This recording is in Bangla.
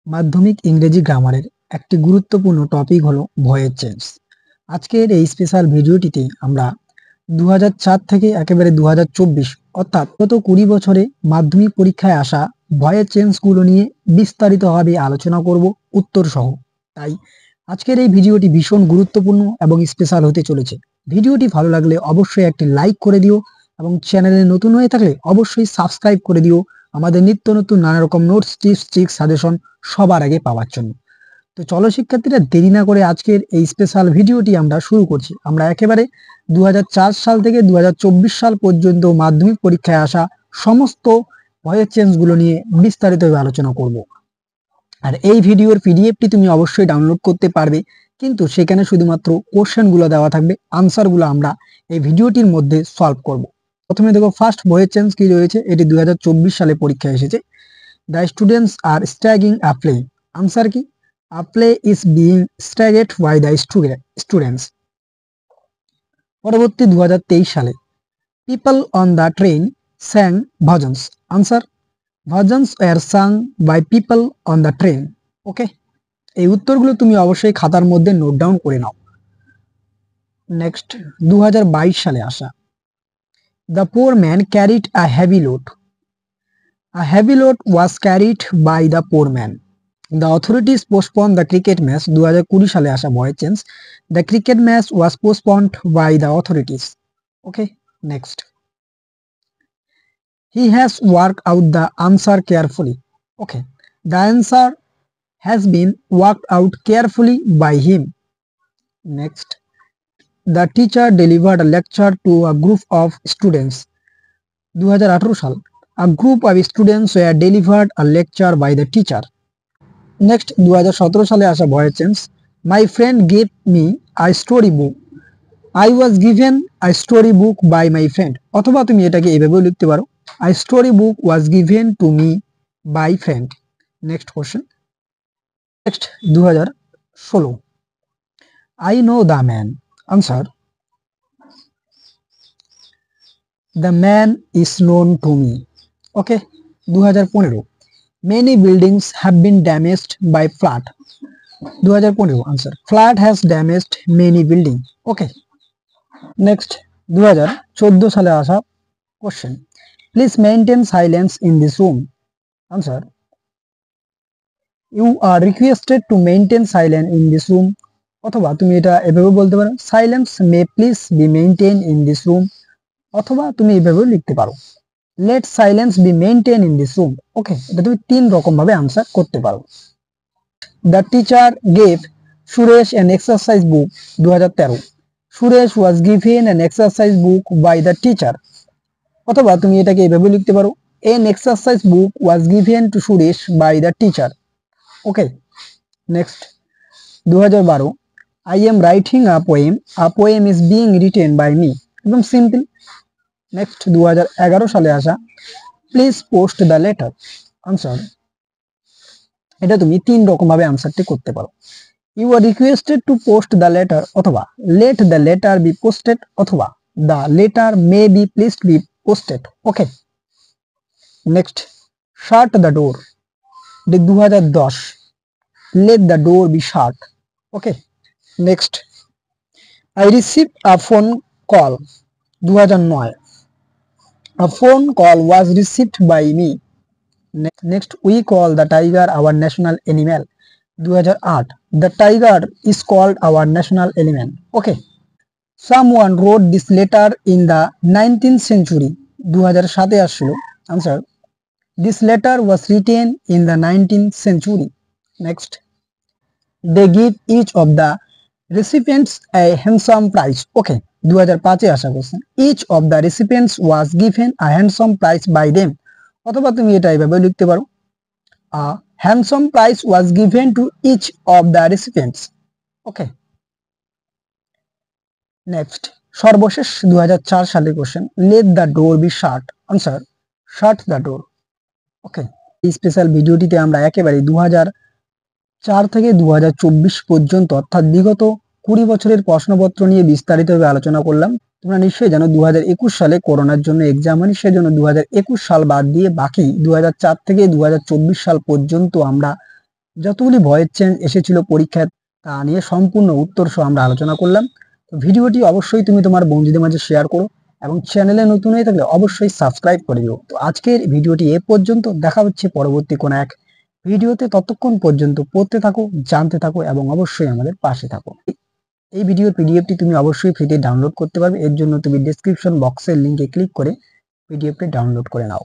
মাধ্যমিক ইংরেজি গ্রামারের একটি গুরুত্বপূর্ণ টপিক হলো ভয়েস চেঞ্জ। আজকের এই স্পেশাল ভিডিওটিতে আমরা 2004 থেকে একেবারে 2024 অর্থাৎ গত 20 বছরে মাধ্যমিক পরীক্ষায় আসা ভয়েস চেঞ্জগুলো নিয়ে বিস্তারিতভাবে আলোচনা করব উত্তর সহ। তাই আজকের এই ভিডিওটি ভীষণ গুরুত্বপূর্ণ এবং স্পেশাল হতে চলেছে। ভিডিওটি ভালো লাগলে অবশ্যই একটি লাইক করে দিও এবং চ্যানেলে নতুন হয়ে থাকলে অবশ্যই সাবস্ক্রাইব করে দিও আমাদের নিত্য নতুন নানা রকম নোটস, টিপস, ট্রিক্স, সাজেশন সবার আগে পাওয়ার জন্য। তো চলো শিক্ষার্থীরা, দেরি না করে আজকের এই স্পেশাল ভিডিওটি আমরা শুরু করছি। আমরা একেবারে 2004 সাল থেকে 2024 সাল পর্যন্ত মাধ্যমিক পরীক্ষায় আসা সমস্ত ভয়েস চেঞ্জগুলো নিয়ে বিস্তারিতভাবে আলোচনা করব। আর এই ভিডিওর পিডিএফটি তুমি অবশ্যই ডাউনলোড করতে পারবে, কিন্তু সেখানে শুধুমাত্র কোশ্চেনগুলো দেওয়া থাকবে, আনসারগুলো আমরা এই ভিডিওটির মধ্যে সলভ করব। প্রথমে দেখো ফার্স্ট ভয়েস চেঞ্জ কি রয়েছে, এটি 2024 সালে পরীক্ষায় এসেছে। The students are staging a play. Answer কি? A play is being staged by the students. পরবর্তী 2023 সালে people on the train sang bhajans. Answer, bhajans were sung by people on the train. ওকে, এই উত্তরগুলো তুমি অবশ্যই খাতার মধ্যে নোট ডাউন করে নাও। নেক্সট 2022 সালে আসা the poor man carried a heavy load. A heavy load was carried by the poor man. The authorities postponed the cricket match. 2020 সালে আসা voice change, the cricket match was postponed by the authorities. Okay, next. He has worked out the answer carefully. Okay, the answer has been worked out carefully by him. Next, the teacher delivered a lecture to a group of students. 2018 সাল, a group of students were delivered a lecture by the teacher. Next 2017 সালে আসা voice change, my friend gave me a story book. I was given a story book by my friend. অথবা তুমি এটাকে এভাবেও লিখতে পারো, a story book was given to me by friend. Next question, next 2016, I know the man. Answer, the man is known to me. Okay, 2015, many buildings have been damaged by flood. 2015 answer, flood has damaged many buildings. Okay, next 2014 সালে আসা question, please maintain silence in this room. Answer, you are requested to maintain silence in this room. অথবা তুমি এটা এভাবে বলতে পারো, silence may please be maintained in this room. অথবা তুমি এভাবেও লিখতে পারো, let silence be maintained in this room. ওকে, এটা তুমি তিন রকম ভাবে আনসার করতে পারো। The teacher gave Suresh an exercise book. 2013, Suresh was given an exercise book by the teacher. অথবা তুমি এটাকে এভাবে লিখতে পারো, an exercise book was given to Suresh by the teacher. Okay, next 2012, I am writing a poem. A poem is being written by me. একদম সিম্পল। নেক্সট 2011 সালে আসা, please post the letter. Answer, এটা তুমি তিন রকম ভাবে আনসারটি করতে পারো, you are requested to post the letter, অথবা let the letter be posted, অথবা the letter may be pleased be posted. Okay, next shut the door. 2010, let the door be shut. Okay, next I receive a phone call. 2009, a phone call was received by me. Next, we call the tiger our national animal. 2008, the tiger is called our national animal. Okay, someone wrote this letter in the 19th century. 2007 আসলো। Answer, this letter was written in the 19th century. Next, they give each of the recipients a handsome prize. Okay, 2005 আসা question, each of the recipients was given a handsome prize by them. অথবা তুমি এটা এইভাবে লিখতে পারো, a handsome prize was given to each of the recipients. Okay, next, সর্বশেষ 2004 সালের question, let the door be shut. Answer, shut the door. Okay, এই স্পেশাল ভিডিওটিতে আমরা একেবারে 2004 থেকে 2024 পর্যন্ত অর্থাৎ বিগত 20 বছরের প্রশ্নপত্র নিয়ে বিস্তারিতভাবে আলোচনা করলাম। তোমরা নিশ্চয়ই জানো 2021 সালে করোনার জন্য এক্সাম হয়নি, সেজন্য 2021 সাল বাদ দিয়ে বাকি 2004 থেকে 2024 সাল পর্যন্ত আমরা যতগুলি ভয়েস চেঞ্জ এসেছিল পরীক্ষায় তা নিয়ে সম্পূর্ণ উত্তর সহ আমরা আলোচনা করলাম। তো ভিডিওটি অবশ্যই তুমি তোমার বন্ধুদের মাঝে শেয়ার করো এবং চ্যানেলে নতুন হয়ে থাকলে অবশ্যই সাবস্ক্রাইব করে দিও। তো আজকের ভিডিওটি এ পর্যন্ত, দেখা হচ্ছে পরবর্তী কোনো এক ভিডিওতে। ততক্ষণ পর্যন্ত পড়তে থাকো, জানতে থাকো এবং অবশ্যই আমাদের পাশে থাকো। এই ভিডিওর পিডিএফটি তুমি অবশ্যই ফ্রিতে ডাউনলোড করতে পারবে। এর জন্য তুমি ডেসক্রিপশন বক্সের লিংকে ক্লিক করে পিডিএফটি ডাউনলোড করে নাও।